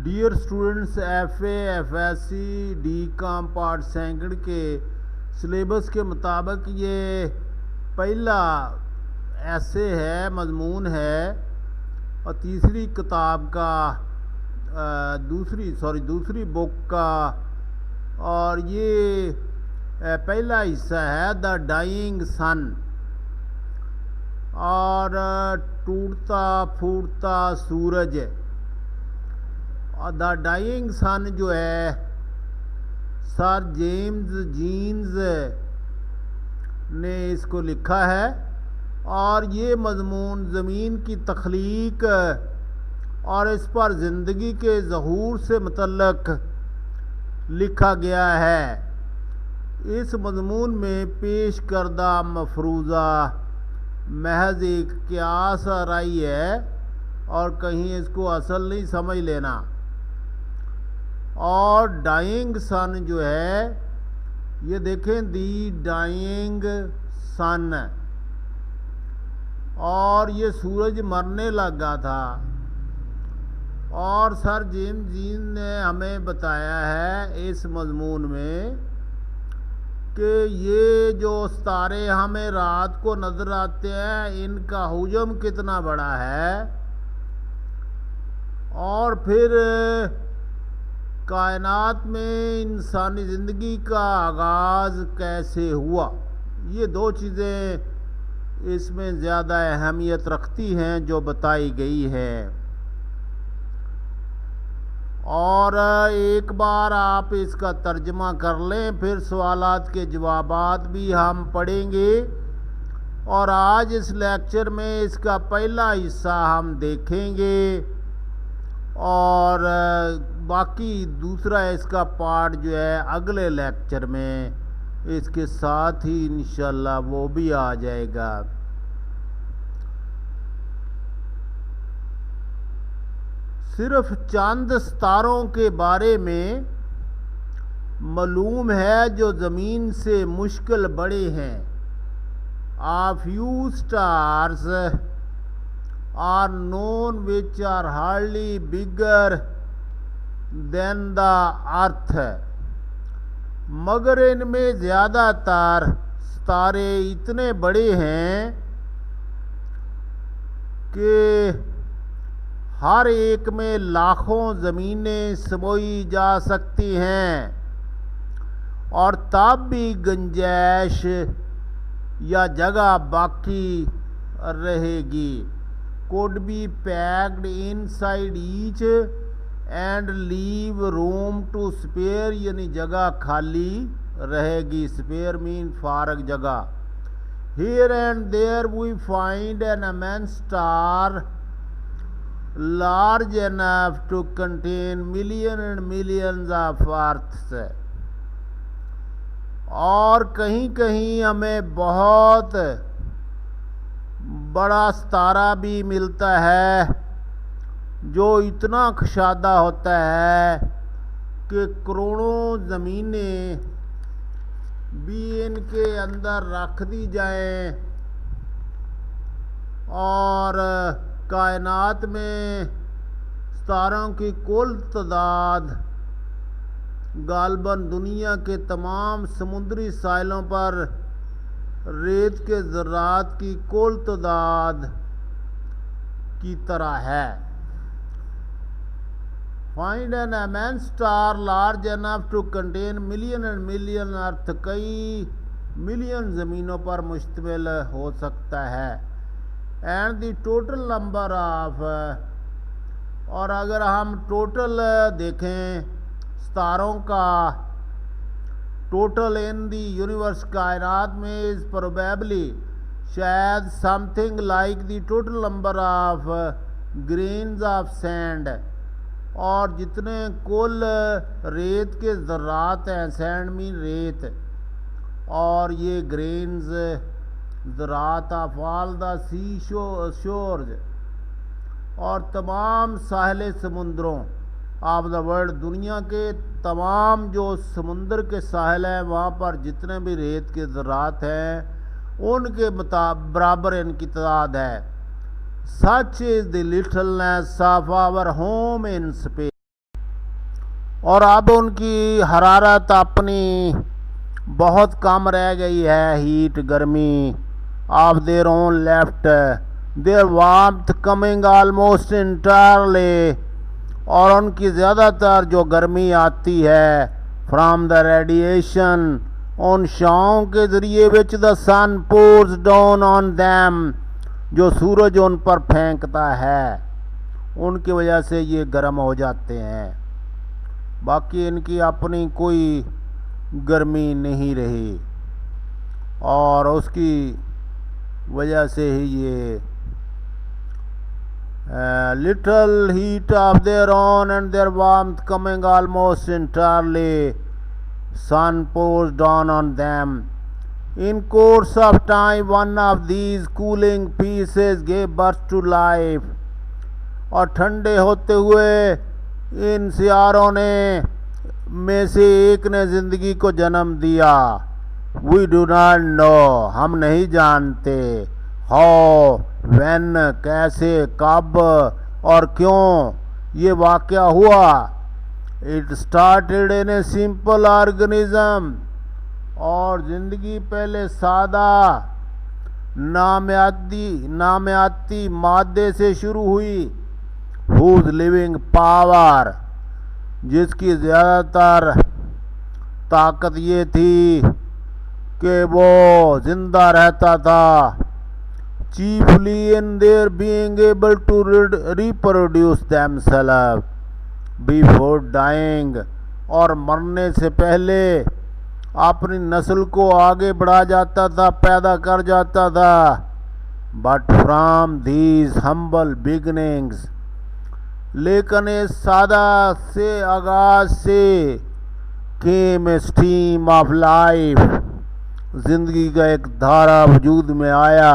Dear students, F A F S C D com part second کے syllabus کے مطابق یہ پہلا ایسے ہے، مضمون ہے، اور تیسری کتاب کا دوسری بک کا، اور یہ پہلا حصہ ہے دا ڈائنگ سن، اور ٹوٹتا پھوٹتا سورج۔ دا ڈائنگ سن جو ہے سر جیمز جینز نے اس کو لکھا ہے، اور یہ مضمون زمین کی تخلیق اور اس پر زندگی کے ظہور سے متعلق لکھا گیا ہے۔ اس مضمون میں پیش کردہ مفروضہ محض ایک قیاس آرائی ہے، اور کہیں اس کو اصل نہیں سمجھ لینا۔ اور ڈائنگ سن جو ہے، یہ دیکھیں دی ڈائنگ سن، اور یہ سورج مرنے لگا تھا، اور سر جیمز جین نے ہمیں بتایا ہے اس مضمون میں کہ یہ جو ستارے ہمیں رات کو نظر آتے ہیں، ان کا حجم کتنا بڑا ہے، اور پھر کائنات میں انسانی زندگی کا آغاز کیسے ہوا۔ یہ دو چیزیں اس میں زیادہ اہمیت رکھتی ہیں جو بتائی گئی ہے۔ اور ایک بار آپ اس کا ترجمہ کر لیں، پھر سوالات کے جوابات بھی ہم پڑھیں گے، اور آج اس لیکچر میں اس کا پہلا حصہ ہم دیکھیں گے، اور باقی دوسرا اس کا پارٹ جو ہے اگلے لیکچر میں اس کے ساتھ ہی انشاءاللہ وہ بھی آ جائے گا۔ صرف چند ستاروں کے بارے میں معلوم ہے جو زمین سے مشکل بڑے ہیں۔ A few stars are known which are hardly bigger than the earth، مگر ان میں زیادہ تر ستارے اتنے بڑے ہیں کہ ہر ایک میں لاکھوں زمینیں سموئی جا سکتی ہیں، اور تب بھی گنجائش یا جگہ باقی رہے گی۔ could be packed inside each and leave room to spare، یعنی جگہ خالی رہے گی۔ spare mean فارغ جگہ۔ here and there we find an immense star large enough to contain millions and millions of earths، اور کہیں کہیں ہمیں بہت بڑا ستارہ بھی ملتا ہے جو اتنا کشادہ ہوتا ہے کہ کروڑوں زمینیں بھی ان کے اندر رکھ دی جائیں، اور کائنات میں ستاروں کی کل تعداد غالباً دنیا کے تمام سمندری ساحلوں پر ریت کے ذرات کی کل تعداد کی طرح ہے۔ Find an immense star large enough to contain million and million earth، کئی ملین زمینوں پر مشتمل ہو سکتا ہے۔ and the total number of، اور اگر ہم ٹوٹل دیکھیں ستاروں کا ٹوٹل ان دی یونیورس کائنات میں از پروبیبلی شاید something like the total number of grains of sand, اور جتنے کل ریت کے ذرات ہیں، سینڈ مین ریت، اور یہ گرینز ذرات of all the C shores, اور تمام ساحل سمندروں آف دا ورلڈ، دنیا کے تمام جو سمندر کے ساحل ہیں وہاں پر جتنے بھی ریت کے ذرات ہیں ان کے برابر ان کی تعداد ہے۔ Such is the littleness of our home in space۔ اور اب ان کی حرارت اپنی بہت کم رہ گئی ہے. ہیٹ گرمی of their own left their warmth coming almost entirely, اور ان کی زیادہ تر جو گرمی آتی ہے فرام دا ریڈیشن ان شعاؤں کے ذریعے وچ دا سن پورز ڈاؤن آن دیم, جو سورج ان پر پھینکتا ہے, ان کی وجہ سے یہ گرم ہو جاتے ہیں. باقی ان کی اپنی کوئی گرمی نہیں رہی, اور اس کی وجہ سے ہی یہ little heat of their own and their warmth coming almost entirely sun pours down on them. In course of time one of these cooling pieces gave birth to life. اور ٹھنڈے ہوتے ہوئے ان سیاروں نے میں سے ایک نے زندگی کو جنم دیا. We do not know, ہم نہیں جانتے. How, when, کیسے, کب اور کیوں یہ واقعہ ہوا. It started in a simple organism, اور زندگی پہلے سادہ نامیاتی مادے سے شروع ہوئی. Whose living power, جس کی زیادہ تر طاقت یہ تھی کہ وہ زندہ رہتا تھا. Chiefly in their being able to reproduce themselves before dying, اور مرنے سے پہلے اپنی نسل کو آگے بڑھا جاتا تھا, پیدا کر جاتا تھا. But from these humble beginnings, لیکن اس سادہ سے آغاز سے came a stream of life, زندگی کا ایک دھارا وجود میں آیا.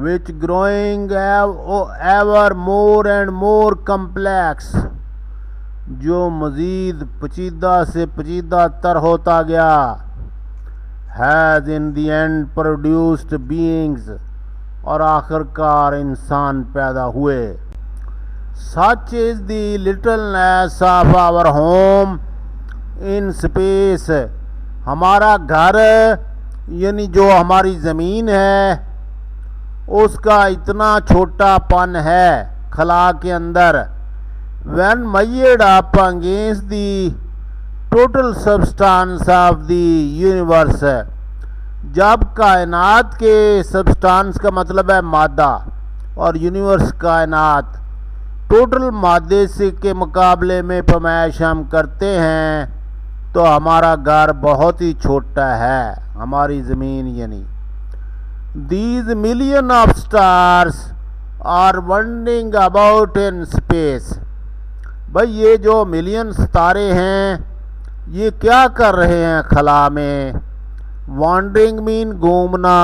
Which growing ever more and more complex, جو مزید پیچیدہ سے پیچیدہ تر ہوتا گیا. Has in the end produced beings, اور آخر کار انسان پیدا ہوئے. Such is the littleness of our home in space, ہمارا گھر یعنی جو ہماری زمین ہے اس کا اتنا چھوٹا پن ہے خلا کے اندر. When measured up against the total substance of the universe, جب کائنات کے سبسٹانس کا مطلب ہے مادہ اور یونیورس کائنات, ٹوٹل مادے سے کے مقابلے میں پیمائش ہم کرتے ہیں تو ہمارا گھر بہت ہی چھوٹا ہے, ہماری زمین یعنی. These million of stars are wandering about in space, بھئی یہ جو ملین ستارے ہیں یہ کیا کر رہے ہیں خلا میں. وانڈرنگ مین گھومنا,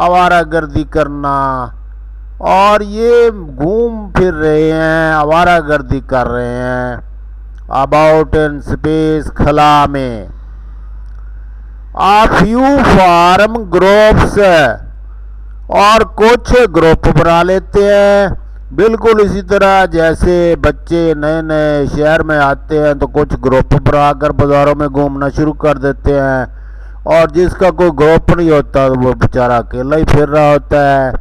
آوارہ گردی کرنا, اور یہ گھوم پھر رہے ہیں, آوارہ گردی کر رہے ہیں. about in space, خلا میں. A few form groups, اور کچھ گروپ بنا لیتے ہیں. بالکل اسی طرح جیسے بچے نئے نئے شہر میں آتے ہیں تو کچھ گروپ بنا کر بازاروں میں گھومنا شروع کر دیتے ہیں, اور جس کا کوئی گروپ نہیں ہوتا وہ بیچارہ اکیلا ہی پھر رہا ہوتا ہے.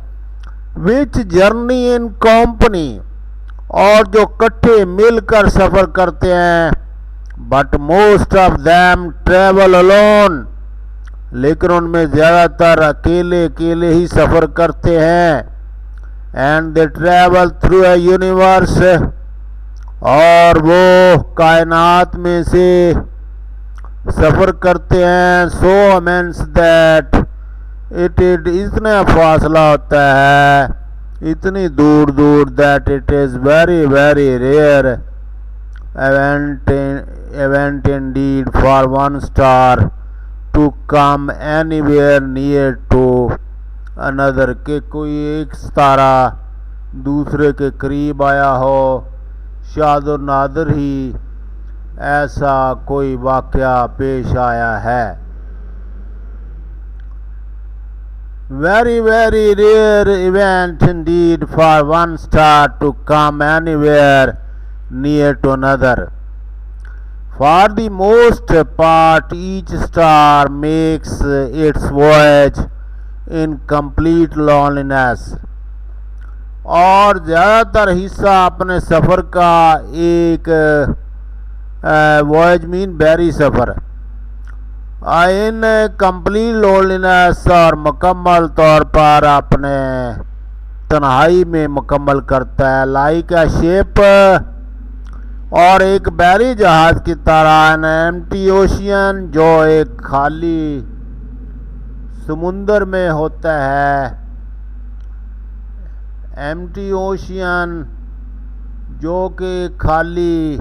which journey in company, اور جو کٹھے مل کر سفر کرتے ہیں. but most of them travel alone, لیکن ان میں زیادہ تر اکیلے ہی سفر کرتے ہیں. and they travel through a universe, اور وہ کائنات میں سے سفر کرتے ہیں. so immense that it اتنا فاصلہ ہوتا ہے, اتنی دور that it is very very rare event indeed for one star to come anywhere near to another, کہ کوئی ایک ستارہ دوسرے کے قریب آیا ہو. شاذ و نادر ہی ایسا کوئی واقعہ پیش آیا ہے. very very rare event indeed for one star to come anywhere near to another. For the most part, each star makes its voyage in complete loneliness. اور زیادہ تر حصہ اپنے سفر کا ایک وائج مین بحری سفر ان کمپلیٹ لونلینس اور مکمل طور پر اپنے تنہائی میں مکمل کرتا ہے. لائک اے شپ اور ایک بحری جہاز کی طرح ان ایمٹی اوشین جو ایک خالی سمندر میں ہوتا ہے. ایمٹی اوشین جو کہ خالی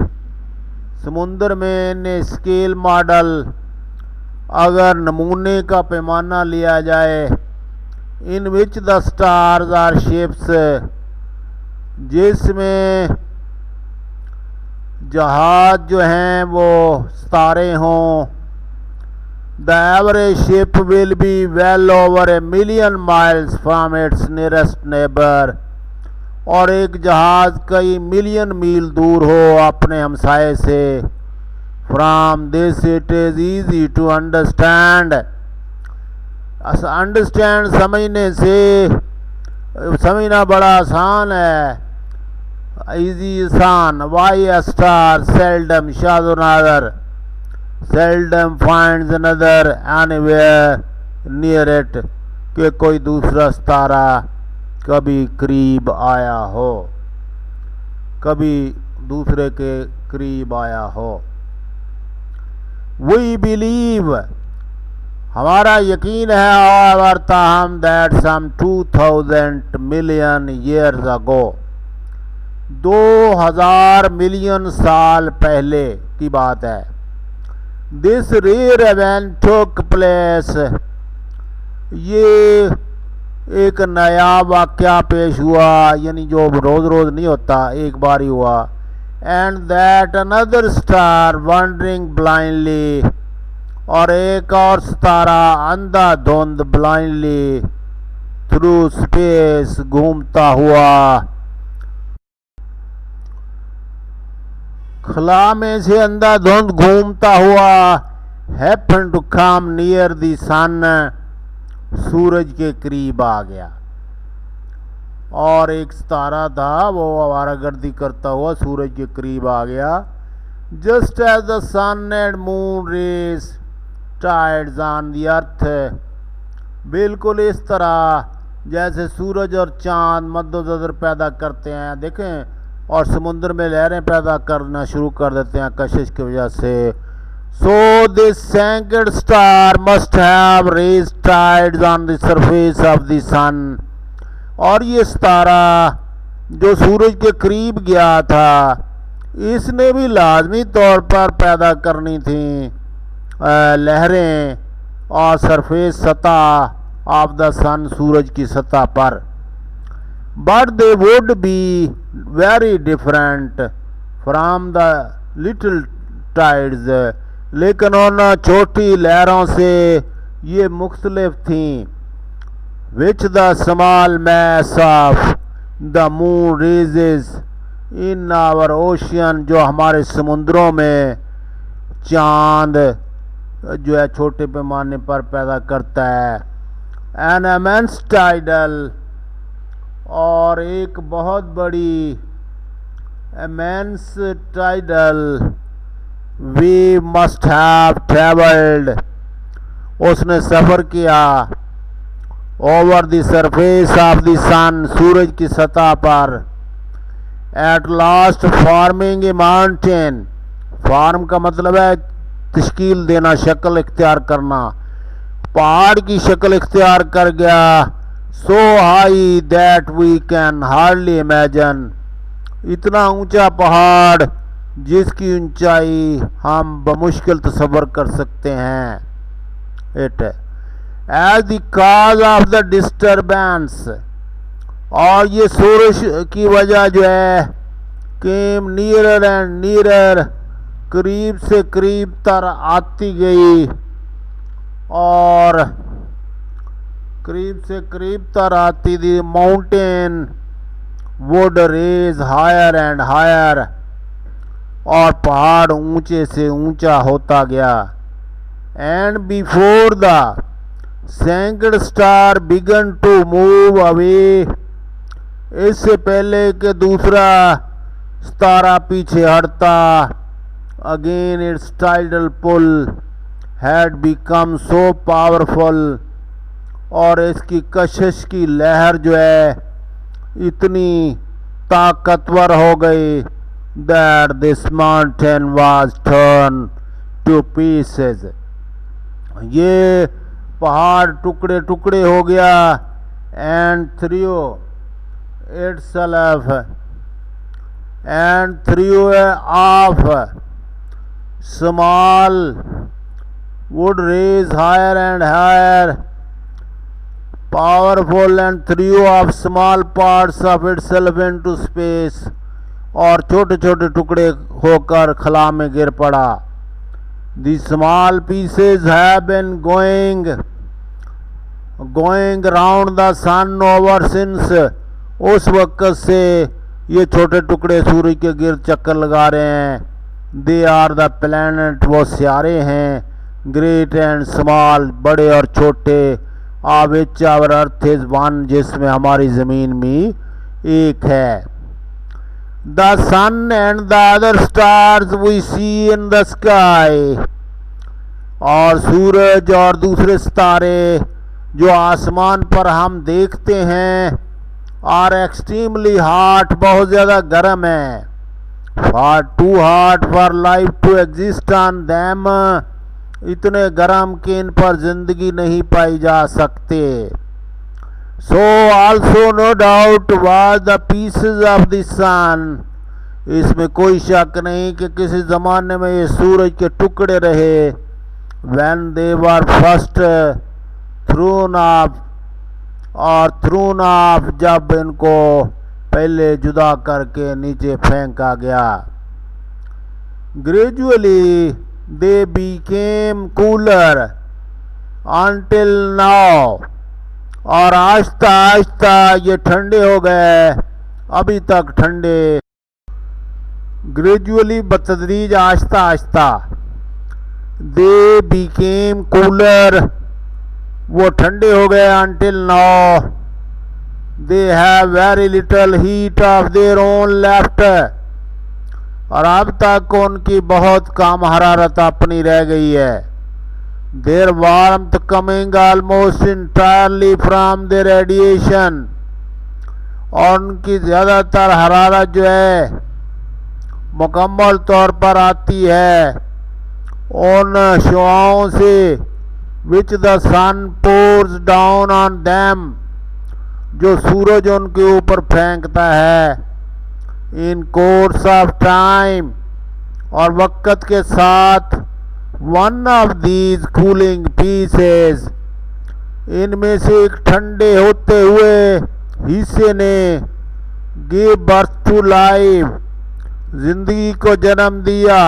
سمندر میں ان اسکیل ماڈل اگر نمونے کا پیمانہ لیا جائے in which the stars are ships جس میں جہاز جو ہیں وہ ستارے ہوں. The average ship will be well over a million miles from its nearest neighbour اور ایک جہاز کئی ملین میل دور ہو اپنے ہمسائے سے. From this it is easy to understand سمجھنا بڑا آسان ہے. ایزی آسان. وائی اے اسٹار سیلڈم شاذ و نادر seldom finds another anywhere near it کہ کوئی دوسرا ستارہ کبھی قریب آیا ہو کبھی دوسرے کے قریب آیا ہو. We believe ہمارا یقین ہے however تاہم that some 2000 million years ago 2000 million سال پہلے کی بات ہے. This rare event took place یہ ایک نیا واقعہ پیش ہوا یعنی جو روز روز نہیں ہوتا ایک بار ہی ہوا. And that another star wandering blindly اور ایک اور ستارہ اندھا دھند blindly through space گھومتا ہوا خلا میں سے اندھا دھند گھومتا ہوا happen to come near the sun سورج کے قریب آ گیا. اور ایک ستارہ تھا وہ آوارہ گردی کرتا ہوا سورج کے قریب آ گیا. just as the sun and moon rays tides on the earth بالکل اس طرح جیسے سورج اور چاند مد و نظر پیدا کرتے ہیں دیکھیں اور سمندر میں لہریں پیدا کرنا شروع کر دیتے ہیں کشش کی وجہ سے. so this sacred star must have raised tides on the surface of the sun اور یہ ستارہ جو سورج کے قریب گیا تھا اس نے بھی لازمی طور پر پیدا کرنی تھیں لہریں اور سرفیس سطح آف دا سن سورج کی سطح پر. but they would be very different from the little tides لیکن ان چھوٹی لہروں سے یہ مختلف تھیں. which the small mass of the moon raises in our ocean جو ہمارے سمندروں میں چاند جو ہے چھوٹے پیمانے پر پیدا کرتا ہے. an immense tidal اور ایک بہت بڑی immense tidal we must have traveled اس نے سفر کیا over the surface of the sun سورج کی سطح پر. at last forming a mountain form کا مطلب ہے تشکیل دینا شکل اختیار کرنا پہاڑ کی شکل اختیار کر گیا. so high that we can hardly imagine اتنا اونچا پہاڑ جس کی اونچائی ہم بمشکل تصور کر سکتے ہیں. it as the cause of the disturbance اور یہ سورج کی وجہ جو ہے came nearer and nearer قریب سے قریب تر آتی گئی اور قریب سے قریب تر آتی دی. mountain would raise higher and higher اور پہاڑ اونچے سے اونچا ہوتا گیا. And before the second star begin to move away, اس سے پہلے کہ دوسرا ستارہ پیچھے ہٹتا, again it's tidal pull had become so powerful, اور اس کی کشش کی لہر جو ہے اتنی طاقتور ہو گئی, that this mountain was turned to pieces, یہ پہاڑ ٹکڑے ٹکڑے ہو گیا. and threw off small would raise higher and higher, powerful, and threw off small parts of itself into space, اور چھوٹے چھوٹے ٹکڑے ہو کر خلا میں گر پڑا. The small pieces have been going round the sun over since, اس وقت سے یہ چھوٹے ٹکڑے سورج کے گرد چکر لگا رہے ہیں. They are the planet, وہ سیارے ہیں, great and small, بڑے اور چھوٹے, of which our earth is one, جس میں ہماری زمین بھی ایک ہے. The sun and the other stars we see in the sky, اور سورج اور دوسرے ستارے جو آسمان پر ہم دیکھتے ہیں, are extremely hot, بہت زیادہ گرم ہیں, far too hot for life to exist on them, اتنے گرم کہ ان پر زندگی نہیں پائی جا سکتے. So also no doubt was the pieces of the sun, اس میں کوئی شک نہیں کہ کسی زمانے میں یہ سورج کے ٹکڑے رہے. when they were first thrown off, اور thrown off جب ان کو پہلے جدا کر کے نیچے پھینکا گیا. gradually they became cooler until now, اور آہستہ آہستہ یہ ٹھنڈے ہو گئے, ابھی تک ٹھنڈے. gradually بتدریج, آہستہ آہستہ. they became cooler, وہ ٹھنڈے ہو گئے. until now they have very little heat of their own left, اور اب تک ان کی بہت کم حرارت اپنی رہ گئی ہے. their warmth coming almost entirely from their radiation, اور ان کی زیادہ تر حرارت جو ہے مکمل طور پر آتی ہے ان شعاؤں سے, which the sun pours down on them, جو سورج ان کے اوپر پھینکتا ہے. in course of time, اور وقت کے ساتھ. one of these cooling pieces, ان میں سے ایک ٹھنڈے ہوتے ہوئے حصے نے gave birth to life, زندگی کو جنم دیا.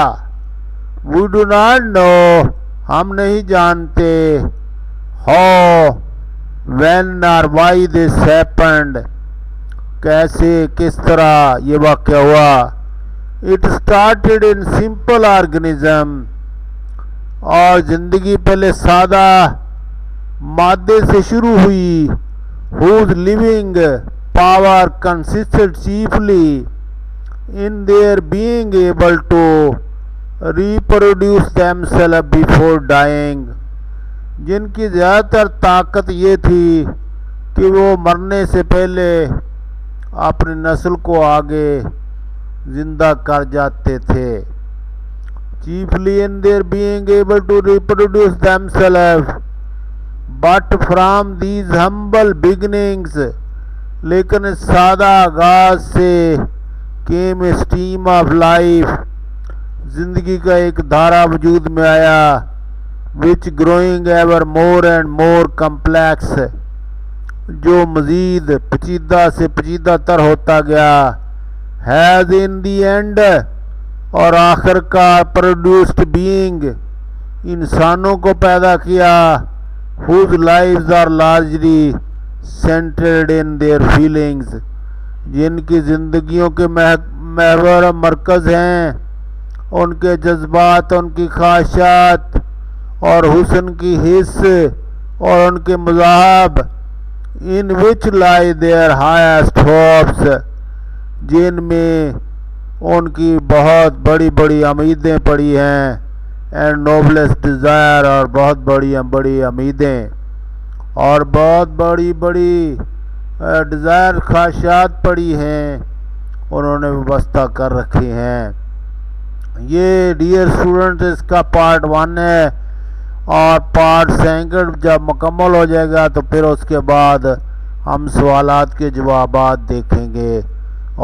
we do not know, ہم نہیں جانتے. how, when or why this happened, کیسے کس طرح یہ واقعہ ہوا. it started in simple organism, اور زندگی پہلے سادہ مادے سے شروع ہوئی. whose living power consisted chiefly in their being able to reproduce themselves before dying, جن کی زیادہ تر طاقت یہ تھی کہ وہ مرنے سے پہلے اپنی نسل کو آگے زندہ کر جاتے تھے. chiefly in their being able to reproduce themselves, but from these humble beginnings, لیکن اس سادہ آغاز سے came a stream of life, زندگی کا ایک دھارا وجود میں آیا. which growing ever more and more complex, جو مزید پیچیدہ سے پیچیدہ تر ہوتا گیا. has in the end, اور آخر کار produced being, انسانوں کو پیدا کیا. whose lives are largely centered in their feelings, جن کی زندگیوں کے محور مرکز ہیں ان کے جذبات، ان کی خواہشات اور حسن کی حس اور ان کے مذاہب، in which lie their highest hopes، جن میں ان کی بہت بڑی بڑی امیدیں پڑی ہیں، اینڈ noblest desire، اور بہت بڑی بڑی امیدیں اور بہت بڑی بڑی ڈیزائر، خواہشات پڑی ہیں، انہوں نے وابستہ کر رکھی ہیں۔ یہ ڈیئر اسٹوڈنٹ اس کا پارٹ 1 ہے، اور پارٹ 2 جب مکمل ہو جائے گا تو پھر اس کے بعد ہم سوالات کے جوابات دیکھیں گے،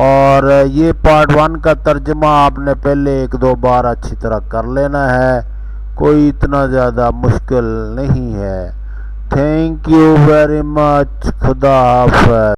اور یہ پارٹ 1 کا ترجمہ آپ نے پہلے 1-2 بار اچھی طرح کر لینا ہے، کوئی اتنا زیادہ مشکل نہیں ہے۔ تھینک یو ویری مچ، خدا حافظ۔